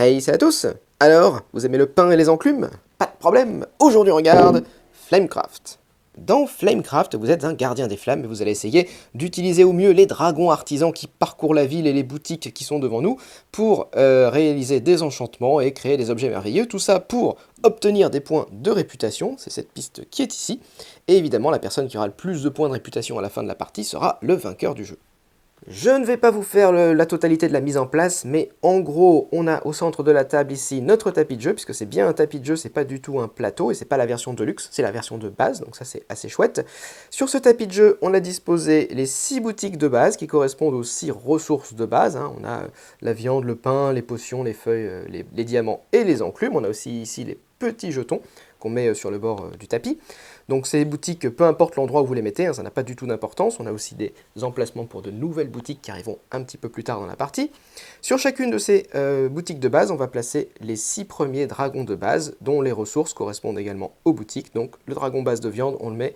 Hey, salut à tous! Alors, vous aimez le pain et les enclumes? Pas de problème, aujourd'hui on regarde Flamecraft. Dans Flamecraft, vous êtes un gardien des flammes et vous allez essayer d'utiliser au mieux les dragons artisans qui parcourent la ville et les boutiques qui sont devant nous pour réaliser des enchantements et créer des objets merveilleux. Tout ça pour obtenir des points de réputation, c'est cette piste qui est ici. Et évidemment, la personne qui aura le plus de points de réputation à la fin de la partie sera le vainqueur du jeu. Je ne vais pas vous faire la totalité de la mise en place, mais en gros, on a au centre de la table ici notre tapis de jeu, puisque c'est bien un tapis de jeu, c'est pas du tout un plateau, et c'est pas la version de luxe, c'est la version de base, donc ça c'est assez chouette. Sur ce tapis de jeu, on a disposé les 6 boutiques de base, qui correspondent aux 6 ressources de base, hein. On a la viande, le pain, les potions, les feuilles, les diamants et les enclumes. On a aussi ici les petits jetons qu'on met sur le bord du tapis. Donc ces boutiques, peu importe l'endroit où vous les mettez, hein, ça n'a pas du tout d'importance. On a aussi des emplacements pour de nouvelles boutiques qui arriveront un petit peu plus tard dans la partie. Sur chacune de ces boutiques de base, on va placer les 6 premiers dragons de base, dont les ressources correspondent également aux boutiques. Donc le dragon base de viande, on le met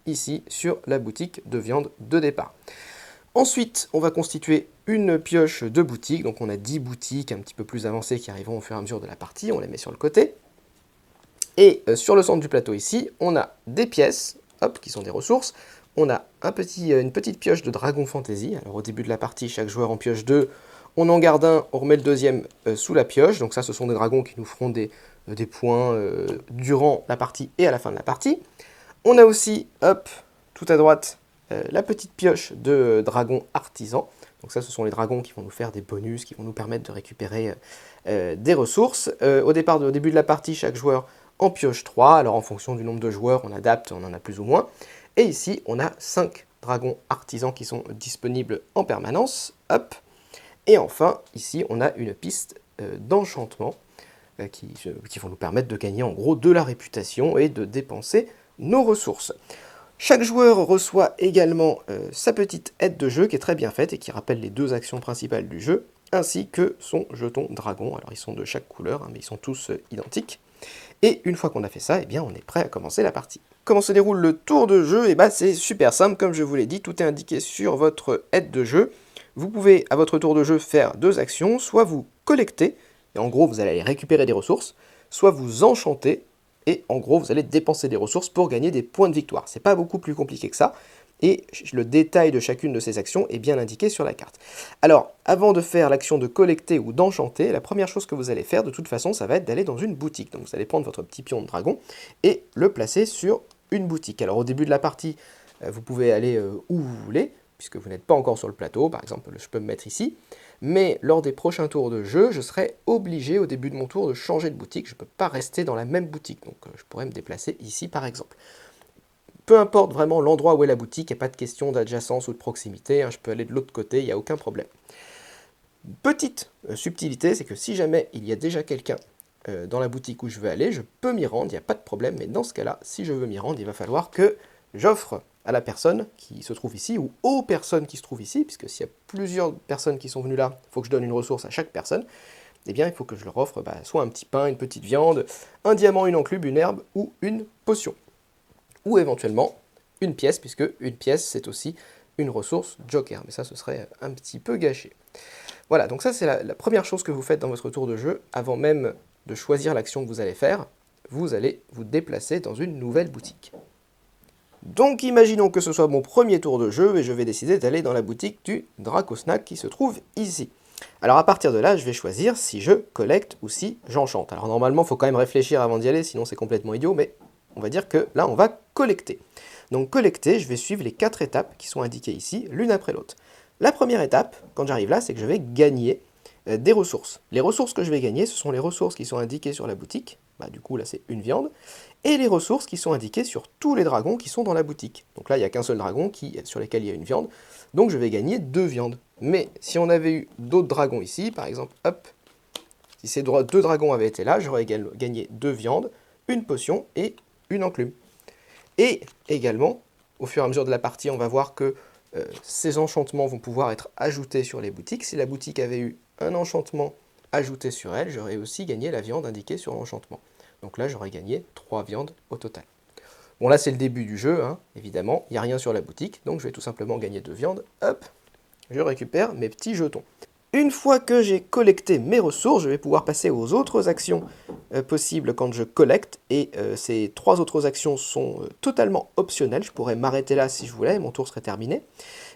ici sur la boutique de viande de départ. Ensuite, on va constituer une pioche de boutiques. Donc on a 10 boutiques un petit peu plus avancées qui arriveront au fur et à mesure de la partie. On les met sur le côté. Et sur le centre du plateau ici, on a des pièces, hop, qui sont des ressources. On a une petite pioche de Dragon Fantasy. Alors au début de la partie, chaque joueur en pioche 2. On en garde un, on remet le deuxième sous la pioche. Donc ça, ce sont des dragons qui nous feront des points durant la partie et à la fin de la partie. On a aussi, hop, tout à droite, la petite pioche de Dragon Artisan. Donc ça, ce sont les dragons qui vont nous faire des bonus, qui vont nous permettre de récupérer des ressources. Au début de la partie, chaque joueur en pioche 3, alors en fonction du nombre de joueurs, on adapte, on en a plus ou moins. Et ici, on a 5 dragons artisans qui sont disponibles en permanence. Hop. Et enfin, ici, on a une piste d'enchantement qui vont nous permettre de gagner en gros de la réputation et de dépenser nos ressources. Chaque joueur reçoit également sa petite aide de jeu qui est très bien faite et qui rappelle les 2 actions principales du jeu, ainsi que son jeton dragon. Alors ils sont de chaque couleur, hein, mais ils sont tous identiques. Et une fois qu'on a fait ça, eh bien, on est prêt à commencer la partie. Comment se déroule le tour de jeu? Eh bien, c'est super simple, comme je vous l'ai dit, tout est indiqué sur votre aide de jeu. Vous pouvez, à votre tour de jeu, faire 2 actions, soit vous collectez, et en gros, vous allez récupérer des ressources, soit vous enchantez, et en gros, vous allez dépenser des ressources pour gagner des points de victoire. C'est pas beaucoup plus compliqué que ça, et le détail de chacune de ces actions est bien indiqué sur la carte. Alors, avant de faire l'action de collecter ou d'enchanter, la première chose que vous allez faire, de toute façon, ça va être d'aller dans une boutique. Donc vous allez prendre votre petit pion de dragon et le placer sur une boutique. Alors au début de la partie, vous pouvez aller où vous voulez, puisque vous n'êtes pas encore sur le plateau, par exemple, je peux me mettre ici. Mais lors des prochains tours de jeu, je serai obligé au début de mon tour de changer de boutique. Je ne peux pas rester dans la même boutique, donc je pourrais me déplacer ici par exemple. Peu importe vraiment l'endroit où est la boutique, il n'y a pas de question d'adjacence ou de proximité, hein, je peux aller de l'autre côté, il n'y a aucun problème. Petite subtilité, c'est que si jamais il y a déjà quelqu'un dans la boutique où je veux aller, je peux m'y rendre, il n'y a pas de problème, mais dans ce cas-là, si je veux m'y rendre, il va falloir que j'offre à la personne qui se trouve ici, ou aux personnes qui se trouvent ici, puisque s'il y a plusieurs personnes qui sont venues là, il faut que je donne une ressource à chaque personne, eh bien il faut que je leur offre soit un petit pain, une petite viande, un diamant, une enclume, une herbe ou une potion. Ou éventuellement une pièce, puisque une pièce c'est aussi une ressource joker, mais ça ce serait un petit peu gâché. Voilà, donc ça c'est la première chose que vous faites dans votre tour de jeu, avant même de choisir l'action que vous allez faire, vous allez vous déplacer dans une nouvelle boutique. Donc imaginons que ce soit mon premier tour de jeu et je vais décider d'aller dans la boutique du Dracosnack qui se trouve ici. Alors à partir de là, je vais choisir si je collecte ou si j'enchante. Alors normalement, il faut quand même réfléchir avant d'y aller, sinon c'est complètement idiot, mais on va dire que là, on va collecter. Donc collecter, je vais suivre les 4 étapes qui sont indiquées ici, l'une après l'autre. La première étape, quand j'arrive là, c'est que je vais gagner des ressources. Les ressources que je vais gagner, ce sont les ressources qui sont indiquées sur la boutique. Du coup, là, c'est une viande. Et les ressources qui sont indiquées sur tous les dragons qui sont dans la boutique. Donc là, il n'y a qu'un seul dragon sur lequel il y a une viande. Donc je vais gagner 2 viandes. Mais si on avait eu d'autres dragons ici, par exemple, hop, si ces 2 dragons avaient été là, j'aurais gagné 2 viandes, une potion et une enclume. Et également, au fur et à mesure de la partie, on va voir que ces enchantements vont pouvoir être ajoutés sur les boutiques. Si la boutique avait eu un enchantement ajouté sur elle, j'aurais aussi gagné la viande indiquée sur l'enchantement. Donc là, j'aurais gagné 3 viandes au total. Bon, là, c'est le début du jeu, hein, évidemment. Il n'y a rien sur la boutique, donc je vais tout simplement gagner 2 viandes. Hop, je récupère mes petits jetons. Une fois que j'ai collecté mes ressources, je vais pouvoir passer aux autres actions possibles quand je collecte. Et ces 3 autres actions sont totalement optionnelles. Je pourrais m'arrêter là si je voulais, mon tour serait terminé.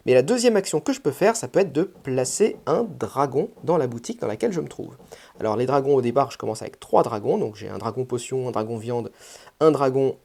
Mais la deuxième action que je peux faire, ça peut être de placer un dragon dans la boutique dans laquelle je me trouve. Alors les dragons au départ, je commence avec 3 dragons. Donc j'ai un dragon potion, un dragon viande, un dragon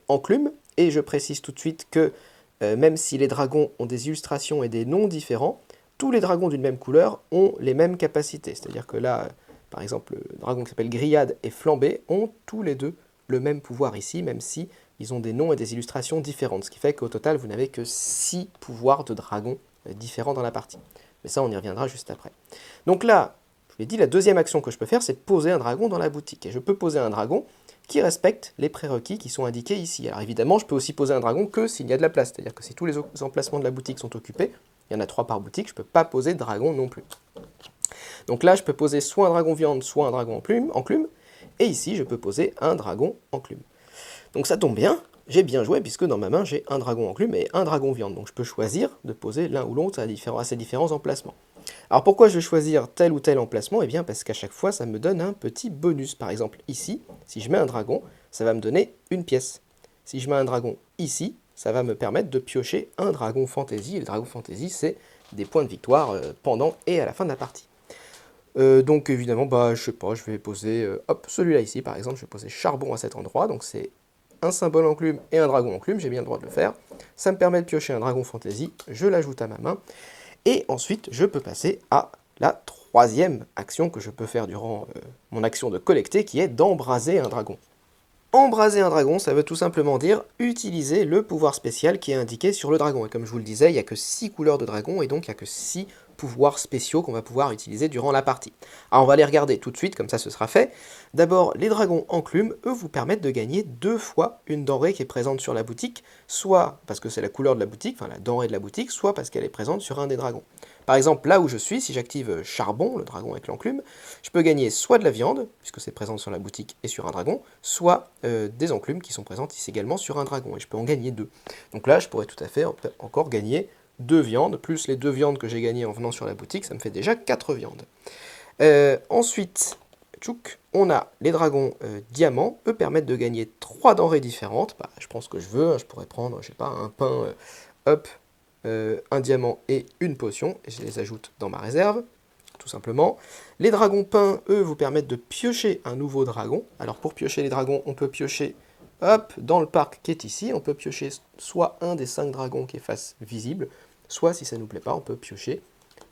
enclume. Et je précise tout de suite que même si les dragons ont des illustrations et des noms différents, tous les dragons d'une même couleur ont les mêmes capacités. C'est-à-dire que là, par exemple, le dragon qui s'appelle Grillade et Flambé ont tous les deux le même pouvoir ici, même si ils ont des noms et des illustrations différentes. Ce qui fait qu'au total, vous n'avez que 6 pouvoirs de dragons différents dans la partie. Mais ça, on y reviendra juste après. Donc là, je vous l'ai dit, la deuxième action que je peux faire, c'est de poser un dragon dans la boutique. Et je peux poser un dragon qui respecte les prérequis qui sont indiqués ici. Alors évidemment, je peux aussi poser un dragon que s'il y a de la place. C'est-à-dire que si tous les emplacements de la boutique sont occupés, il y en a 3 par boutique, je ne peux pas poser de dragon non plus. Donc là, je peux poser soit un dragon viande, soit un dragon enclume, et ici, je peux poser un dragon enclume. Donc ça tombe bien, j'ai bien joué, puisque dans ma main, j'ai un dragon enclume et un dragon viande. Donc je peux choisir de poser l'un ou l'autre à ces différents emplacements. Alors pourquoi je vais choisir tel ou tel emplacement? Eh bien parce qu'à chaque fois, ça me donne un petit bonus. Par exemple, ici, si je mets un dragon, ça va me donner une pièce. Si je mets un dragon ici, ça va me permettre de piocher un dragon fantasy. Et le dragon fantasy, c'est des points de victoire pendant et à la fin de la partie. Donc évidemment, je sais pas, je vais poser, celui-là ici par exemple, je vais poser charbon à cet endroit. Donc c'est un symbole enclume et un dragon enclume, j'ai bien le droit de le faire. Ça me permet de piocher un dragon fantasy, je l'ajoute à ma main. Et ensuite, je peux passer à la troisième action que je peux faire durant mon action de collecter, qui est d'embraser un dragon. Embraser un dragon, ça veut tout simplement dire utiliser le pouvoir spécial qui est indiqué sur le dragon. Et comme je vous le disais, il n'y a que 6 couleurs de dragon, et donc il n'y a que 6 pouvoirs spéciaux qu'on va pouvoir utiliser durant la partie. Alors on va les regarder tout de suite, comme ça ce sera fait. D'abord, les dragons enclumes, eux, vous permettent de gagner 2 fois une denrée qui est présente sur la boutique, soit parce que c'est la couleur de la boutique, enfin la denrée de la boutique, soit parce qu'elle est présente sur un des dragons. Par exemple, là où je suis, si j'active charbon, le dragon avec l'enclume, je peux gagner soit de la viande, puisque c'est présent sur la boutique et sur un dragon, soit des enclumes qui sont présentes ici également sur un dragon, et je peux en gagner 2. Donc là, je pourrais tout à fait encore gagner 2 viandes, plus les 2 viandes que j'ai gagnées en venant sur la boutique, ça me fait déjà 4 viandes. Ensuite, on a les dragons diamants, eux permettent de gagner 3 denrées différentes. Je prends ce que je veux, je pourrais prendre, je sais pas, un pain, un diamant et une potion, et je les ajoute dans ma réserve, tout simplement. Les dragons peints, eux, vous permettent de piocher un nouveau dragon. Alors pour piocher les dragons, on peut piocher, dans le parc qui est ici, on peut piocher soit un des 5 dragons qui est face visible, soit, si ça ne nous plaît pas, on peut piocher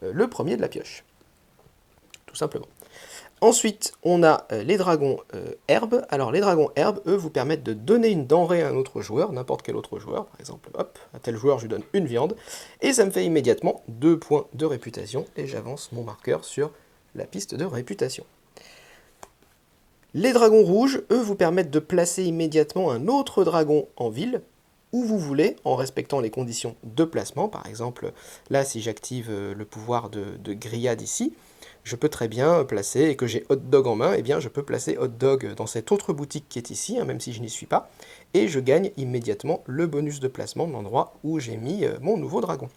le premier de la pioche. Tout simplement. Ensuite, on a les dragons herbes. Alors les dragons herbes, eux, vous permettent de donner une denrée à un autre joueur, n'importe quel autre joueur. Par exemple, à tel joueur, je lui donne une viande. Et ça me fait immédiatement 2 points de réputation. Et j'avance mon marqueur sur la piste de réputation. Les dragons rouges, eux, vous permettent de placer immédiatement un autre dragon en ville, où vous voulez, en respectant les conditions de placement. Par exemple, là, si j'active le pouvoir de grillade ici, je peux très bien placer, et que j'ai hot dog en main, eh bien je peux placer hot dog dans cette autre boutique qui est ici, même si je n'y suis pas, et je gagne immédiatement le bonus de placement de l'endroit où j'ai mis mon nouveau dragon.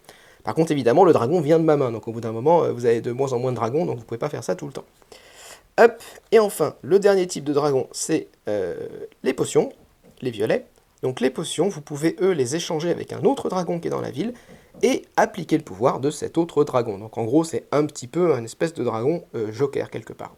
Par contre, évidemment, le dragon vient de ma main, donc au bout d'un moment, vous avez de moins en moins de dragons, donc vous ne pouvez pas faire ça tout le temps. Et enfin, le dernier type de dragon, c'est les potions, les violets. Donc les potions, vous pouvez, eux, les échanger avec un autre dragon qui est dans la ville, et appliquer le pouvoir de cet autre dragon. Donc en gros, c'est un petit peu un espèce de dragon joker quelque part.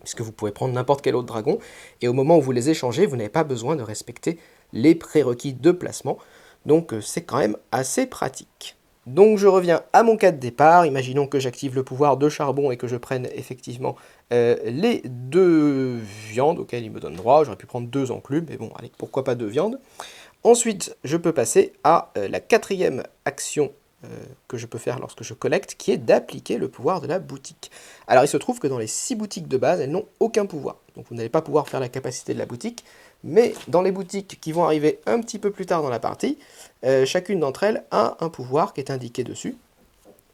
Puisque vous pouvez prendre n'importe quel autre dragon, et au moment où vous les échangez, vous n'avez pas besoin de respecter les prérequis de placement. Donc c'est quand même assez pratique. Donc je reviens à mon cas de départ. Imaginons que j'active le pouvoir de charbon et que je prenne effectivement les 2 viandes auxquelles il me donne droit. J'aurais pu prendre 2 enclumes, mais bon, allez, pourquoi pas 2 viandes. Ensuite, je peux passer à la 4e action que je peux faire lorsque je collecte, qui est d'appliquer le pouvoir de la boutique. Alors il se trouve que dans les 6 boutiques de base, elles n'ont aucun pouvoir. Donc vous n'allez pas pouvoir faire la capacité de la boutique, mais dans les boutiques qui vont arriver un petit peu plus tard dans la partie, chacune d'entre elles a un pouvoir qui est indiqué dessus,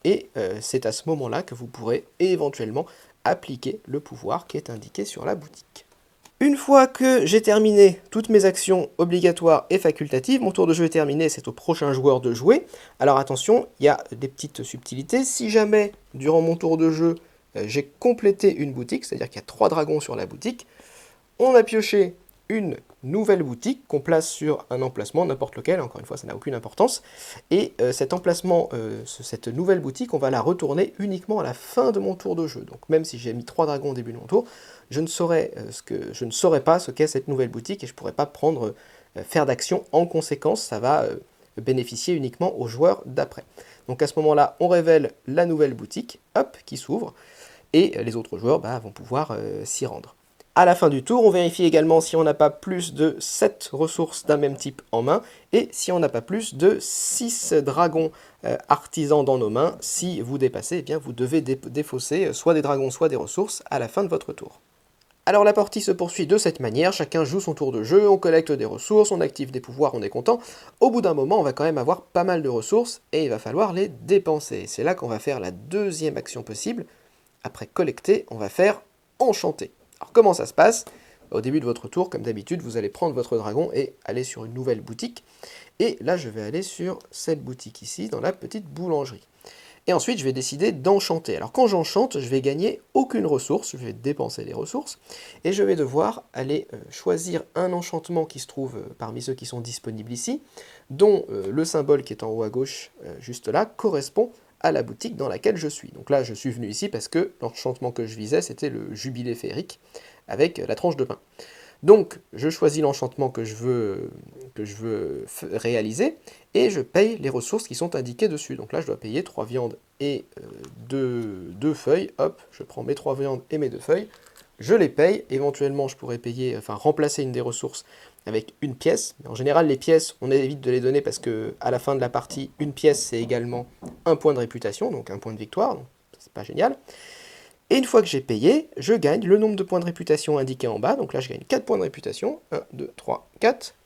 et c'est à ce moment-là que vous pourrez éventuellement appliquer le pouvoir qui est indiqué sur la boutique. Une fois que j'ai terminé toutes mes actions obligatoires et facultatives, mon tour de jeu est terminé, c'est au prochain joueur de jouer. Alors attention, il y a des petites subtilités. Si jamais, durant mon tour de jeu, j'ai complété une boutique, c'est-à-dire qu'il y a 3 dragons sur la boutique. On a pioché une nouvelle boutique qu'on place sur un emplacement, n'importe lequel, encore une fois ça n'a aucune importance, et cet emplacement, cette nouvelle boutique, on va la retourner uniquement à la fin de mon tour de jeu. Donc même si j'ai mis 3 dragons au début de mon tour, je ne saurais pas ce qu'est cette nouvelle boutique et je ne pourrais pas faire d'action en conséquence, ça va bénéficier uniquement aux joueurs d'après. Donc à ce moment-là, on révèle la nouvelle boutique, hop, qui s'ouvre, et les autres joueurs vont pouvoir s'y rendre. À la fin du tour, on vérifie également si on n'a pas plus de 7 ressources d'un même type en main, et si on n'a pas plus de 6 dragons artisans dans nos mains. Si vous dépassez, eh bien, vous devez défausser soit des dragons, soit des ressources à la fin de votre tour. Alors la partie se poursuit de cette manière, chacun joue son tour de jeu, on collecte des ressources, on active des pouvoirs, on est content. Au bout d'un moment, on va quand même avoir pas mal de ressources, et il va falloir les dépenser. C'est là qu'on va faire la deuxième action possible. Après collecter, on va faire enchanter. Alors comment ça se passe? Au début de votre tour, comme d'habitude, vous allez prendre votre dragon et aller sur une nouvelle boutique. Et là, je vais aller sur cette boutique ici, dans la petite boulangerie. Et ensuite, je vais décider d'enchanter. Alors quand j'enchante, je vais gagner aucune ressource, je vais dépenser les ressources, et je vais devoir aller choisir un enchantement qui se trouve parmi ceux qui sont disponibles ici, dont le symbole qui est en haut à gauche, juste là, correspond à la boutique dans laquelle je suis. Donc là, je suis venu ici parce que l'enchantement que je visais, c'était le jubilé féerique, avec la tranche de pain. Donc, je choisis l'enchantement que je veux réaliser, et je paye les ressources qui sont indiquées dessus. Donc là, je dois payer 3 viandes et 2 feuilles. Hop, je prends mes 3 viandes et mes 2 feuilles, je les paye. Éventuellement, je pourrais remplacer une des ressources avec une pièce. Mais en général, les pièces, on évite de les donner parce que à la fin de la partie, une pièce, c'est également un point de réputation, donc un point de victoire. Donc, c'est pas génial. Et une fois que j'ai payé, je gagne le nombre de points de réputation indiqué en bas. Donc là, je gagne 4 points de réputation. 1, 2, 3, 4.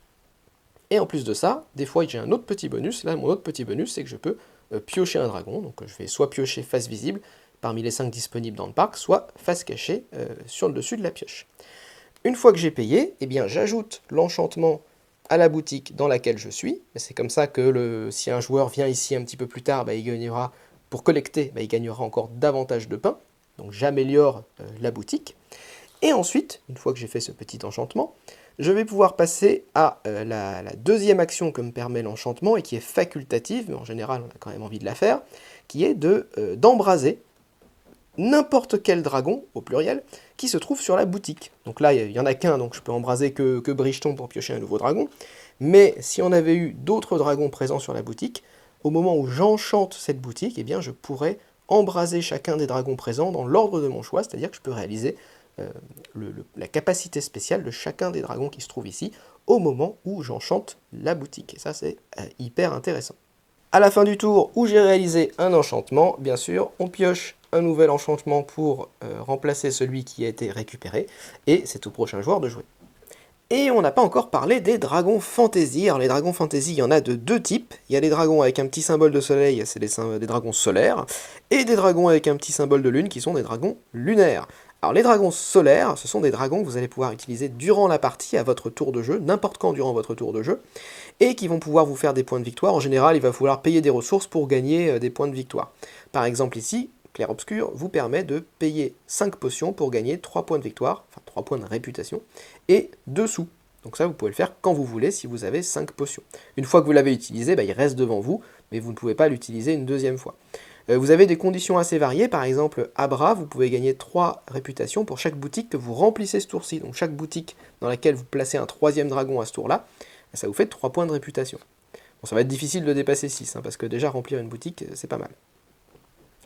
Et en plus de ça, des fois, j'ai un autre petit bonus. Là, mon autre petit bonus, c'est que je peux piocher un dragon. Donc je vais soit piocher face visible, parmi les 5 disponibles dans le parc, soit face cachée sur le dessus de la pioche. Une fois que j'ai payé, eh bien, j'ajoute l'enchantement à la boutique dans laquelle je suis. C'est comme ça que si un joueur vient ici un petit peu plus tard, il gagnera, pour collecter, il gagnera encore davantage de pain. Donc j'améliore la boutique. Et ensuite, une fois que j'ai fait ce petit enchantement, je vais pouvoir passer à la deuxième action que me permet l'enchantement et qui est facultative, mais en général on a quand même envie de la faire, qui est d'embraser n'importe quel dragon, au pluriel, qui se trouve sur la boutique. Donc là, il n'y en a qu'un, donc je peux embraser que Bricheton pour piocher un nouveau dragon. Mais si on avait eu d'autres dragons présents sur la boutique, au moment où j'enchante cette boutique, eh bien je pourrais embraser chacun des dragons présents dans l'ordre de mon choix, c'est-à-dire que je peux réaliser la capacité spéciale de chacun des dragons qui se trouvent ici au moment où j'enchante la boutique. Et ça, c'est hyper intéressant. À la fin du tour où j'ai réalisé un enchantement, bien sûr, on pioche un nouvel enchantement pour remplacer celui qui a été récupéré, et c'est au prochain joueur de jouer. Et on n'a pas encore parlé des dragons fantasy. Alors les dragons fantasy, il y en a de 2 types. Il y a les dragons avec un petit symbole de soleil, c'est des dragons solaires, et des dragons avec un petit symbole de lune qui sont des dragons lunaires. Alors les dragons solaires, ce sont des dragons que vous allez pouvoir utiliser durant la partie, à votre tour de jeu, n'importe quand durant votre tour de jeu, et qui vont pouvoir vous faire des points de victoire. En général, il va falloir payer des ressources pour gagner des points de victoire. Par exemple ici, Clair Obscur vous permet de payer 5 potions pour gagner 3 points de victoire, enfin 3 points de réputation, et 2 sous. Donc ça, vous pouvez le faire quand vous voulez si vous avez 5 potions. Une fois que vous l'avez utilisé, il reste devant vous, mais vous ne pouvez pas l'utiliser une deuxième fois. Vous avez des conditions assez variées, par exemple, à bras, vous pouvez gagner 3 réputations pour chaque boutique que vous remplissez ce tour-ci. Donc chaque boutique dans laquelle vous placez un 3e dragon à ce tour-là, ça vous fait 3 points de réputation. Bon, ça va être difficile de dépasser 6, parce que déjà remplir une boutique, c'est pas mal.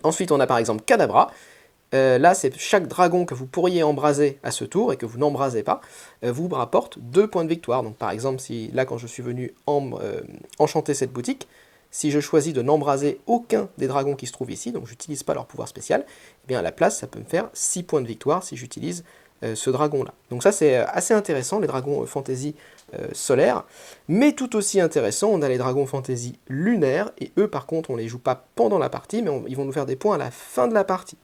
Ensuite, on a par exemple Kadabra. Là, c'est chaque dragon que vous pourriez embraser à ce tour et que vous n'embrasez pas, vous rapporte 2 points de victoire. Donc par exemple, si là, quand je suis venu enchanter cette boutique, si je choisis de n'embraser aucun des dragons qui se trouvent ici, donc j'utilise pas leur pouvoir spécial, eh bien à la place, ça peut me faire 6 points de victoire si j'utilise ce dragon-là. Donc ça, c'est assez intéressant, les dragons fantasy solaires. Mais tout aussi intéressant, on a les dragons fantasy lunaires, et eux, par contre, on les joue pas pendant la partie, mais ils vont nous faire des points à la fin de la partie.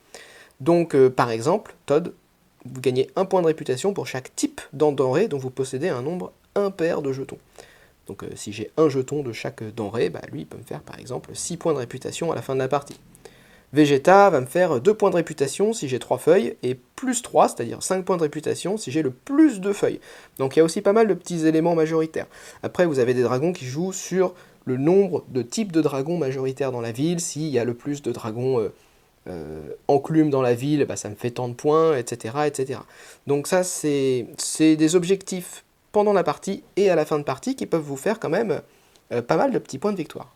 Donc, par exemple, Todd, vous gagnez 1 point de réputation pour chaque type denrée dont vous possédez un nombre impair de jetons. Donc, si j'ai un jeton de chaque denrée, lui, il peut me faire, par exemple, 6 points de réputation à la fin de la partie. Vegeta va me faire 2 points de réputation si j'ai 3 feuilles, et plus 3, c'est-à-dire 5 points de réputation si j'ai le plus de feuilles. Donc il y a aussi pas mal de petits éléments majoritaires. Après, vous avez des dragons qui jouent sur le nombre de types de dragons majoritaires dans la ville. S'il y a le plus de dragons enclumes dans la ville, bah, ça me fait tant de points, etc. etc. Donc ça, c'est des objectifs pendant la partie et à la fin de partie qui peuvent vous faire quand même pas mal de petits points de victoire.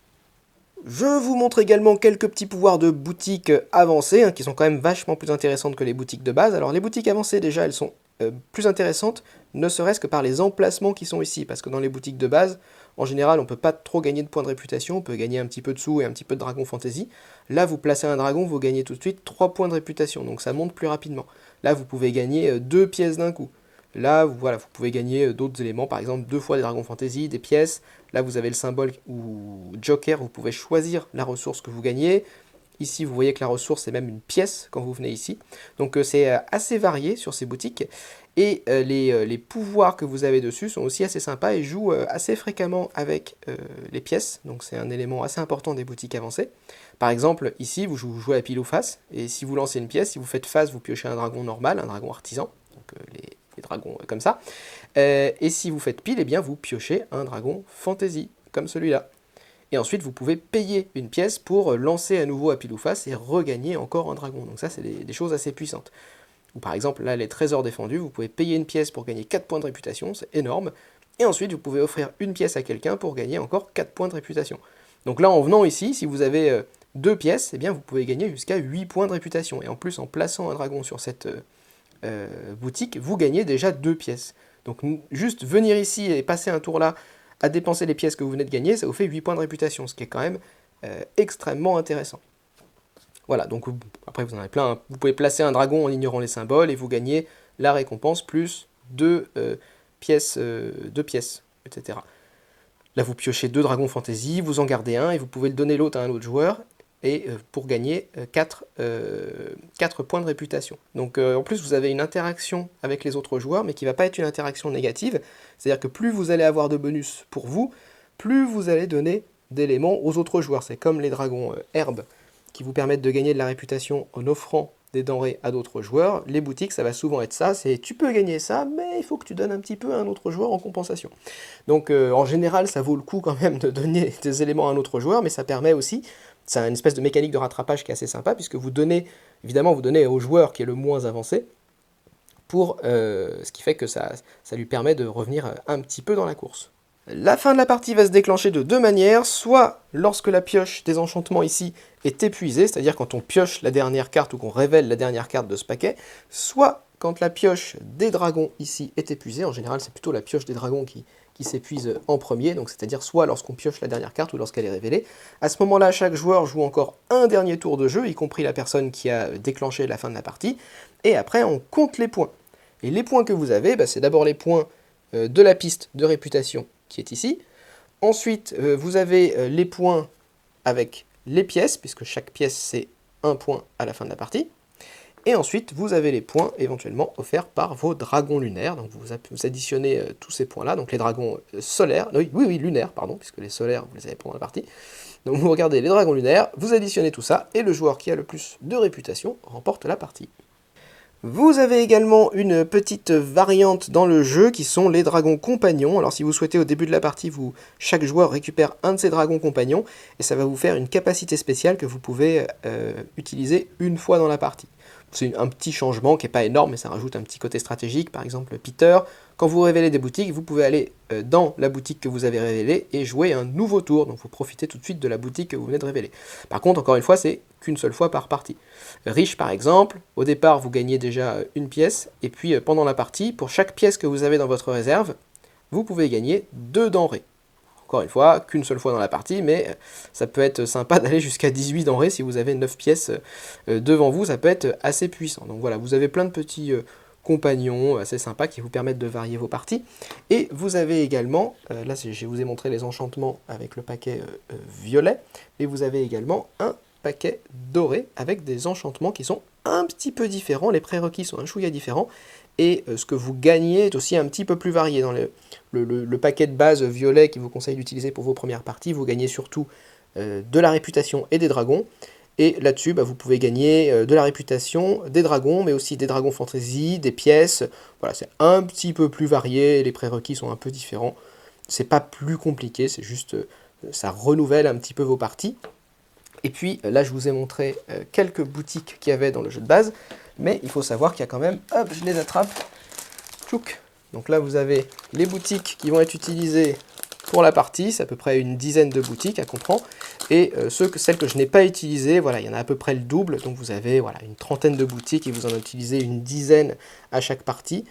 Je vous montre également quelques petits pouvoirs de boutiques avancées, qui sont quand même vachement plus intéressantes que les boutiques de base. Alors les boutiques avancées, déjà, elles sont plus intéressantes, ne serait-ce que par les emplacements qui sont ici, parce que dans les boutiques de base, en général, on ne peut pas trop gagner de points de réputation, on peut gagner un petit peu de sous et un petit peu de dragon fantasy. Là, vous placez un dragon, vous gagnez tout de suite 3 points de réputation, donc ça monte plus rapidement. Là, vous pouvez gagner 2 pièces d'un coup. Là, voilà, vous pouvez gagner d'autres éléments, par exemple 2 fois des dragons fantasy, des pièces. Là, vous avez le symbole ou joker, vous pouvez choisir la ressource que vous gagnez. Ici, vous voyez que la ressource est même une pièce quand vous venez ici. Donc c'est assez varié sur ces boutiques. Et les pouvoirs que vous avez dessus sont aussi assez sympas et jouent assez fréquemment avec les pièces. Donc c'est un élément assez important des boutiques avancées. Par exemple, ici, vous jouez à pile ou face. Et si vous lancez une pièce, si vous faites face, vous piochez un dragon normal, un dragon artisan. Donc les dragons comme ça. Et si vous faites pile, eh bien vous piochez un dragon fantasy, comme celui-là. Et ensuite, vous pouvez payer une pièce pour lancer à nouveau à pile ou face et regagner encore un dragon. Donc ça, c'est des choses assez puissantes. Ou par exemple, là, les trésors défendus, vous pouvez payer une pièce pour gagner 4 points de réputation, c'est énorme. Et ensuite, vous pouvez offrir une pièce à quelqu'un pour gagner encore 4 points de réputation. Donc là, en venant ici, si vous avez 2 pièces, eh bien vous pouvez gagner jusqu'à 8 points de réputation. Et en plus, en plaçant un dragon sur cette boutique, vous gagnez déjà 2 pièces. Donc juste venir ici et passer un tour là à dépenser les pièces que vous venez de gagner, ça vous fait 8 points de réputation, ce qui est quand même extrêmement intéressant. Voilà, donc après vous en avez plein, vous pouvez placer un dragon en ignorant les symboles et vous gagnez la récompense plus 2 pièces, etc. Là vous piochez 2 dragons fantasy, vous en gardez un et vous pouvez le donner l'autre à un autre joueur et pour gagner 4 points de réputation. Donc en plus vous avez une interaction avec les autres joueurs, mais qui ne va pas être une interaction négative, c'est-à-dire que plus vous allez avoir de bonus pour vous, plus vous allez donner d'éléments aux autres joueurs. C'est comme les dragons herbes qui vous permettent de gagner de la réputation en offrant des denrées à d'autres joueurs. Les boutiques, ça va souvent être ça, c'est tu peux gagner ça, mais il faut que tu donnes un petit peu à un autre joueur en compensation. Donc en général, ça vaut le coup quand même de donner des éléments à un autre joueur, mais ça permet aussi, c'est une espèce de mécanique de rattrapage qui est assez sympa, puisque vous donnez, évidemment, vous donnez au joueur qui est le moins avancé, ce qui fait que ça lui permet de revenir un petit peu dans la course. La fin de la partie va se déclencher de 2 manières, soit lorsque la pioche des enchantements ici est épuisée, c'est-à-dire quand on pioche la dernière carte ou qu'on révèle la dernière carte de ce paquet, soit quand la pioche des dragons ici est épuisée. En général, c'est plutôt la pioche des dragons qui s'épuise en premier, donc c'est-à-dire soit lorsqu'on pioche la dernière carte ou lorsqu'elle est révélée. À ce moment-là, chaque joueur joue encore un dernier tour de jeu, y compris la personne qui a déclenché la fin de la partie, et après on compte les points. Et les points que vous avez, c'est d'abord les points de la piste de réputation qui est ici. Ensuite, vous avez les points avec les pièces, puisque chaque pièce c'est un point à la fin de la partie. Et ensuite, vous avez les points éventuellement offerts par vos dragons lunaires. Donc vous additionnez tous ces points-là, donc les dragons solaires, oui, lunaires, pardon, puisque les solaires, vous les avez pendant la partie. Donc vous regardez les dragons lunaires, vous additionnez tout ça, et le joueur qui a le plus de réputation remporte la partie. Vous avez également une petite variante dans le jeu qui sont les dragons compagnons. Alors si vous souhaitez au début de la partie, chaque joueur récupère un de ces dragons compagnons et ça va vous faire une capacité spéciale que vous pouvez utiliser une fois dans la partie. C'est un petit changement qui n'est pas énorme mais ça rajoute un petit côté stratégique. Par exemple Peter, quand vous révélez des boutiques, vous pouvez aller dans la boutique que vous avez révélée et jouer un nouveau tour. Donc vous profitez tout de suite de la boutique que vous venez de révéler. Par contre, encore une fois, c'est qu'une seule fois par partie. Riche par exemple, au départ vous gagnez déjà une pièce, et puis pendant la partie, pour chaque pièce que vous avez dans votre réserve, vous pouvez gagner 2 denrées. Encore une fois, qu'une seule fois dans la partie, mais ça peut être sympa d'aller jusqu'à 18 denrées si vous avez 9 pièces devant vous, ça peut être assez puissant. Donc voilà, vous avez plein de petits compagnons assez sympas qui vous permettent de varier vos parties. Et vous avez également, là je vous ai montré les enchantements avec le paquet violet, mais vous avez également un paquet doré avec des enchantements qui sont un petit peu différents, les prérequis sont un chouïa différents, et ce que vous gagnez est aussi un petit peu plus varié. Dans le paquet de base violet qui vous conseille d'utiliser pour vos premières parties, vous gagnez surtout de la réputation et des dragons, Et là-dessus, vous pouvez gagner de la réputation, des dragons, mais aussi des dragons fantasy, des pièces. Voilà, c'est un petit peu plus varié, les prérequis sont un peu différents. C'est pas plus compliqué, c'est juste, ça renouvelle un petit peu vos parties. Et puis là, je vous ai montré quelques boutiques qu'il y avait dans le jeu de base, mais il faut savoir qu'il y a quand même, hop, je les attrape, tchouk. Donc là, vous avez les boutiques qui vont être utilisées pour la partie, c'est à peu près une dizaine de boutiques à comprendre, et celles que je n'ai pas utilisées, voilà, il y en a à peu près le double, donc vous avez voilà, une trentaine de boutiques et vous en utilisez une dizaine à chaque partie,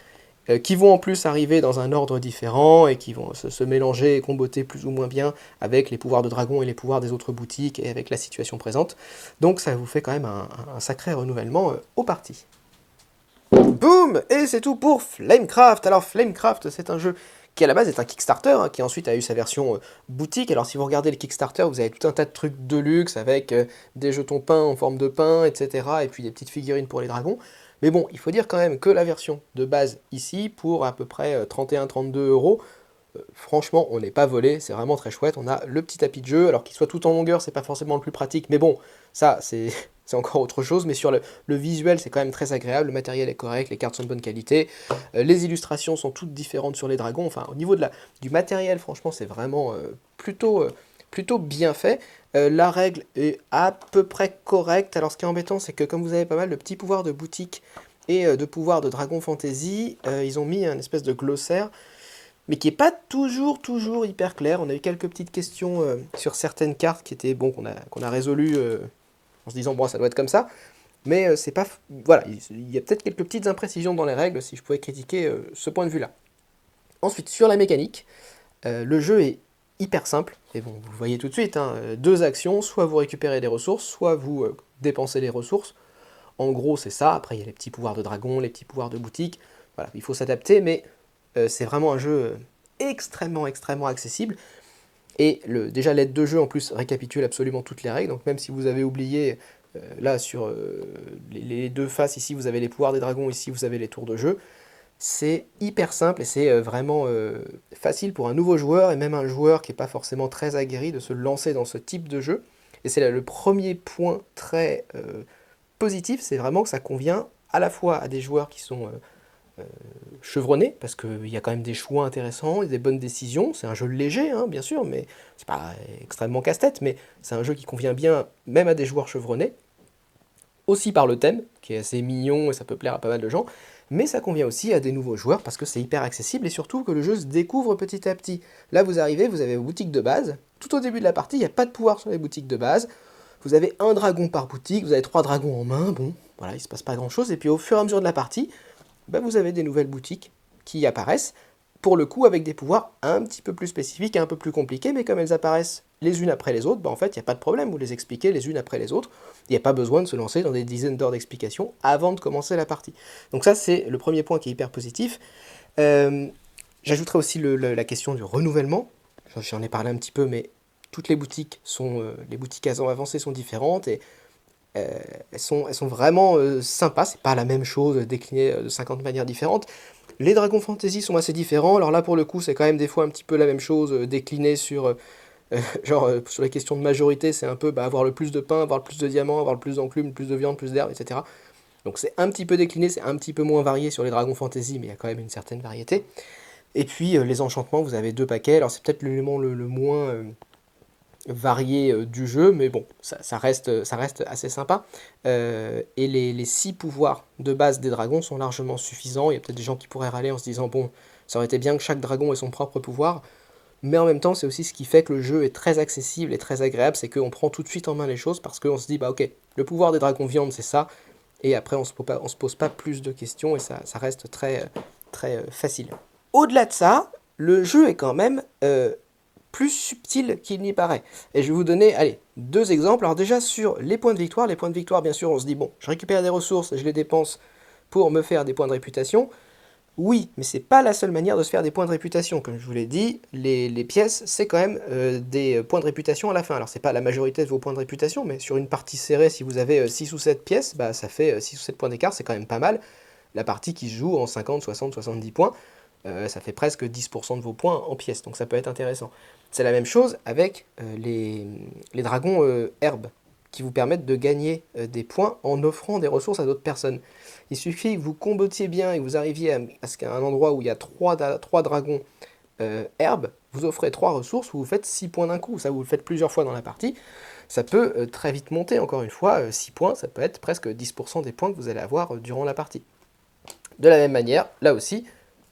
qui vont en plus arriver dans un ordre différent et qui vont se mélanger et comboter plus ou moins bien avec les pouvoirs de dragon et les pouvoirs des autres boutiques et avec la situation présente. Donc ça vous fait quand même un sacré renouvellement aux parties. Boum! Et c'est tout pour Flamecraft. Alors Flamecraft, c'est un jeu qui à la base est un Kickstarter, qui ensuite a eu sa version boutique. Alors si vous regardez le Kickstarter, vous avez tout un tas de trucs de luxe avec des jetons peints en forme de pain, etc. Et puis des petites figurines pour les dragons. Mais bon, il faut dire quand même que la version de base ici, pour à peu près 31-32 euros, franchement, on n'est pas volé, c'est vraiment très chouette. On a le petit tapis de jeu, alors qu'il soit tout en longueur, c'est pas forcément le plus pratique, mais bon, ça, c'est encore autre chose. Mais sur le visuel, c'est quand même très agréable, le matériel est correct, les cartes sont de bonne qualité, les illustrations sont toutes différentes sur les dragons. Enfin, au niveau du matériel, franchement, c'est vraiment plutôt bien fait. La règle est à peu près correcte. Alors, ce qui est embêtant, c'est que comme vous avez pas mal de petits pouvoirs de boutique et de pouvoirs de dragon fantasy, ils ont mis un espèce de glossaire mais qui n'est pas toujours hyper clair. On a eu quelques petites questions sur certaines cartes qui étaient, bon, qu'on a résolues en se disant, bon, ça doit être comme ça, mais c'est pas... Voilà, il y a peut-être quelques petites imprécisions dans les règles, si je pouvais critiquer ce point de vue-là. Ensuite, sur la mécanique, le jeu est hyper simple, et bon, vous le voyez tout de suite, hein, deux actions, soit vous récupérez des ressources, soit vous dépensez les ressources. En gros, c'est ça. Après, il y a les petits pouvoirs de dragon, les petits pouvoirs de boutique. Voilà, il faut s'adapter, mais c'est vraiment un jeu extrêmement accessible. Et déjà l'aide de jeu en plus récapitule absolument toutes les règles. Donc même si vous avez oublié, là sur les deux faces, ici vous avez les pouvoirs des dragons, ici vous avez les tours de jeu. C'est hyper simple et c'est vraiment facile pour un nouveau joueur et même un joueur qui n'est pas forcément très aguerri de se lancer dans ce type de jeu. Et c'est là le premier point très positif, c'est vraiment que ça convient à la fois à des joueurs qui sont chevronné, parce qu'il y a quand même des choix intéressants, des bonnes décisions. C'est un jeu léger, hein, bien sûr, mais c'est pas extrêmement casse-tête, mais c'est un jeu qui convient bien même à des joueurs chevronnés. Aussi par le thème, qui est assez mignon et ça peut plaire à pas mal de gens, mais ça convient aussi à des nouveaux joueurs parce que c'est hyper accessible et surtout que le jeu se découvre petit à petit. Là, vous arrivez, vous avez vos boutiques de base. Tout au début de la partie, il n'y a pas de pouvoir sur les boutiques de base. Vous avez un dragon par boutique, vous avez 3 dragons en main, bon, voilà, il se passe pas grand chose. Et puis au fur et à mesure de la partie, vous avez des nouvelles boutiques qui apparaissent, pour le coup avec des pouvoirs un petit peu plus spécifiques et un peu plus compliqués, mais comme elles apparaissent les unes après les autres, en fait, il n'y a pas de problème, vous les expliquez les unes après les autres, il n'y a pas besoin de se lancer dans des dizaines d'heures d'explications avant de commencer la partie. Donc ça, c'est le premier point qui est hyper positif. J'ajouterai aussi la question du renouvellement, j'en ai parlé un petit peu, mais toutes les boutiques les boutiques avancées sont différentes, et elles sont vraiment sympas, c'est pas la même chose déclinée de 50 manières différentes. Les dragons fantasy sont assez différents, alors là pour le coup c'est quand même des fois un petit peu la même chose déclinée sur sur les questions de majorité, c'est un peu avoir le plus de pain, avoir le plus de diamants, avoir le plus d'enclumes, plus de viande, plus d'herbes, etc. Donc c'est un petit peu décliné, c'est un petit peu moins varié sur les dragons fantasy, mais il y a quand même une certaine variété. Et puis les enchantements, vous avez 2 paquets, alors c'est peut-être l'élément le moins varié du jeu, mais bon, ça reste assez sympa. Et les 6 pouvoirs de base des dragons sont largement suffisants. Il y a peut-être des gens qui pourraient râler en se disant, bon, ça aurait été bien que chaque dragon ait son propre pouvoir, mais en même temps, c'est aussi ce qui fait que le jeu est très accessible et très agréable, c'est qu'on prend tout de suite en main les choses, parce qu'on se dit, bah ok, le pouvoir des dragons viande, c'est ça, et après, on se pose pas plus de questions, et ça reste très facile. Au-delà de ça, le jeu est quand même plus subtil qu'il n'y paraît. Et je vais vous donner, allez, 2 exemples. Alors déjà sur les points de victoire, bien sûr, on se dit, bon, je récupère des ressources, je les dépense pour me faire des points de réputation. Oui, mais c'est pas la seule manière de se faire des points de réputation. Comme je vous l'ai dit, les pièces, c'est quand même des points de réputation à la fin. Alors c'est pas la majorité de vos points de réputation, mais sur une partie serrée, si vous avez 6 ou 7 pièces, ça fait 6 ou 7 points d'écart, c'est quand même pas mal. La partie qui se joue en 50, 60, 70 points, ça fait presque 10% de vos points en pièces, donc ça peut être intéressant. C'est la même chose avec les dragons herbes. qui vous permettent de gagner des points en offrant des ressources à d'autres personnes. Il suffit que vous combotiez bien et que vous arriviez à un endroit où il y a 3 dragons herbes, vous offrez 3 ressources, vous faites 6 points d'un coup. Ça, vous le faites plusieurs fois dans la partie. Ça peut très vite monter, encore une fois, 6 points, ça peut être presque 10% des points que vous allez avoir durant la partie. De la même manière, là aussi,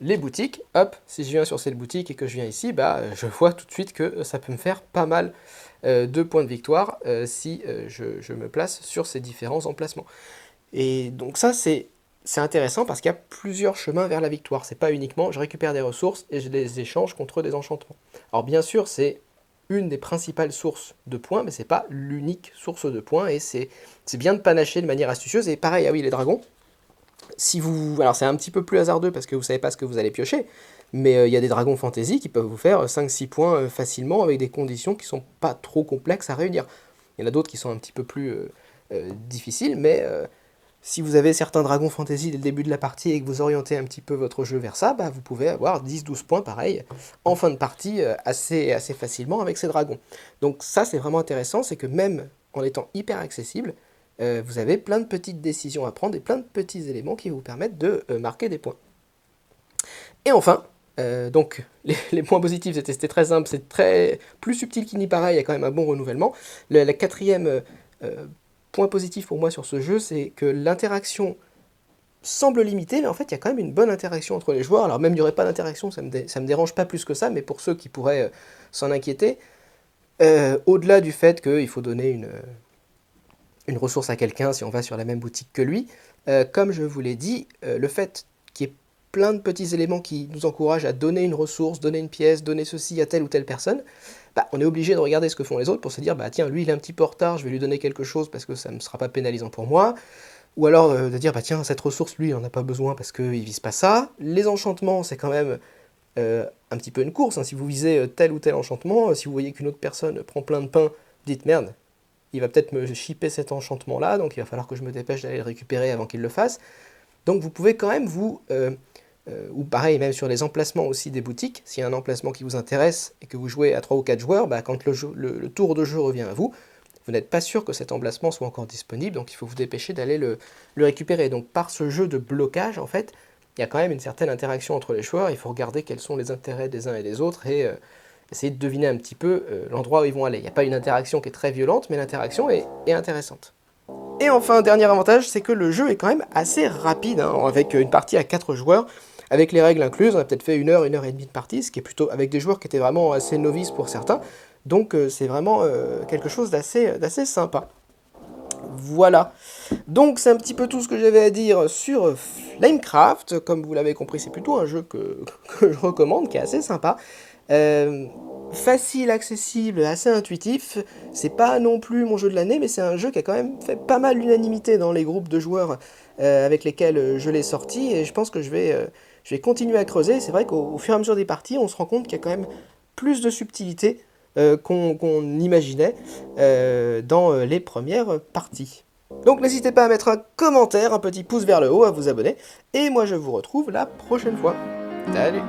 les boutiques, hop, si je viens sur cette boutique et que je viens ici, je vois tout de suite que ça peut me faire pas mal de points de victoire si je me place sur ces différents emplacements. Et donc ça, c'est intéressant parce qu'il y a plusieurs chemins vers la victoire. C'est pas uniquement je récupère des ressources et je les échange contre des enchantements. Alors bien sûr, c'est une des principales sources de points, mais c'est pas l'unique source de points, et c'est bien de panacher de manière astucieuse. Et pareil, ah oui, les dragons, alors c'est un petit peu plus hasardeux parce que vous savez pas ce que vous allez piocher, mais il y a des dragons fantasy qui peuvent vous faire 5-6 points facilement avec des conditions qui sont pas trop complexes à réunir. Il y en a d'autres qui sont un petit peu plus difficiles, mais si vous avez certains dragons fantasy dès le début de la partie et que vous orientez un petit peu votre jeu vers ça, vous pouvez avoir 10-12 points pareil en fin de partie assez facilement avec ces dragons. Donc ça c'est vraiment intéressant, c'est que même en étant hyper accessible, vous avez plein de petites décisions à prendre et plein de petits éléments qui vous permettent de marquer des points. Et enfin, donc les points positifs, c'était très simple, c'est plus subtil qu'il n'y paraît, il y a quand même un bon renouvellement. La quatrième point positif pour moi sur ce jeu, c'est que l'interaction semble limitée, mais en fait il y a quand même une bonne interaction entre les joueurs. Alors même il n'y aurait pas d'interaction, ça me dérange pas plus que ça, mais pour ceux qui pourraient s'en inquiéter, au-delà du fait qu'il faut donner une ressource à quelqu'un si on va sur la même boutique que lui, comme je vous l'ai dit, le fait qu'il y ait plein de petits éléments qui nous encouragent à donner une ressource, donner une pièce, donner ceci à telle ou telle personne, on est obligé de regarder ce que font les autres pour se dire, tiens, lui il est un petit peu en retard, je vais lui donner quelque chose parce que ça ne sera pas pénalisant pour moi, ou alors de dire, tiens, cette ressource, lui, il n'en a pas besoin parce qu'il ne vise pas ça. Les enchantements, c'est quand même un petit peu une course, hein. Si vous visez tel ou tel enchantement, si vous voyez qu'une autre personne prend plein de pain, dites, merde, il va peut-être me shipper cet enchantement-là, donc il va falloir que je me dépêche d'aller le récupérer avant qu'il le fasse. Donc vous pouvez quand même ou pareil, même sur les emplacements aussi des boutiques, s'il y a un emplacement qui vous intéresse et que vous jouez à 3 ou 4 joueurs, quand le tour de jeu revient à vous, vous n'êtes pas sûr que cet emplacement soit encore disponible, donc il faut vous dépêcher d'aller le récupérer. Donc par ce jeu de blocage, en fait, il y a quand même une certaine interaction entre les joueurs, il faut regarder quels sont les intérêts des uns et des autres, et essayer de deviner un petit peu l'endroit où ils vont aller. Il n'y a pas une interaction qui est très violente, mais l'interaction est intéressante. Et enfin, dernier avantage, c'est que le jeu est quand même assez rapide, hein, avec une partie à 4 joueurs, avec les règles incluses. On a peut-être fait 1 heure et demie de partie, ce qui est plutôt avec des joueurs qui étaient vraiment assez novices pour certains. Donc c'est vraiment quelque chose d'assez sympa. Voilà. Donc c'est un petit peu tout ce que j'avais à dire sur Flamecraft. Comme vous l'avez compris, c'est plutôt un jeu que je recommande, qui est assez sympa. Facile, accessible, assez intuitif. C'est pas non plus mon jeu de l'année, mais c'est un jeu qui a quand même fait pas mal l'unanimité dans les groupes de joueurs avec lesquels je l'ai sorti, et je pense que je vais continuer à creuser. C'est vrai qu'au fur et à mesure des parties, on se rend compte qu'il y a quand même plus de subtilité qu'on imaginait dans les premières parties. Donc n'hésitez pas à mettre un commentaire, un petit pouce vers le haut, à vous abonner, et moi je vous retrouve la prochaine fois. Salut!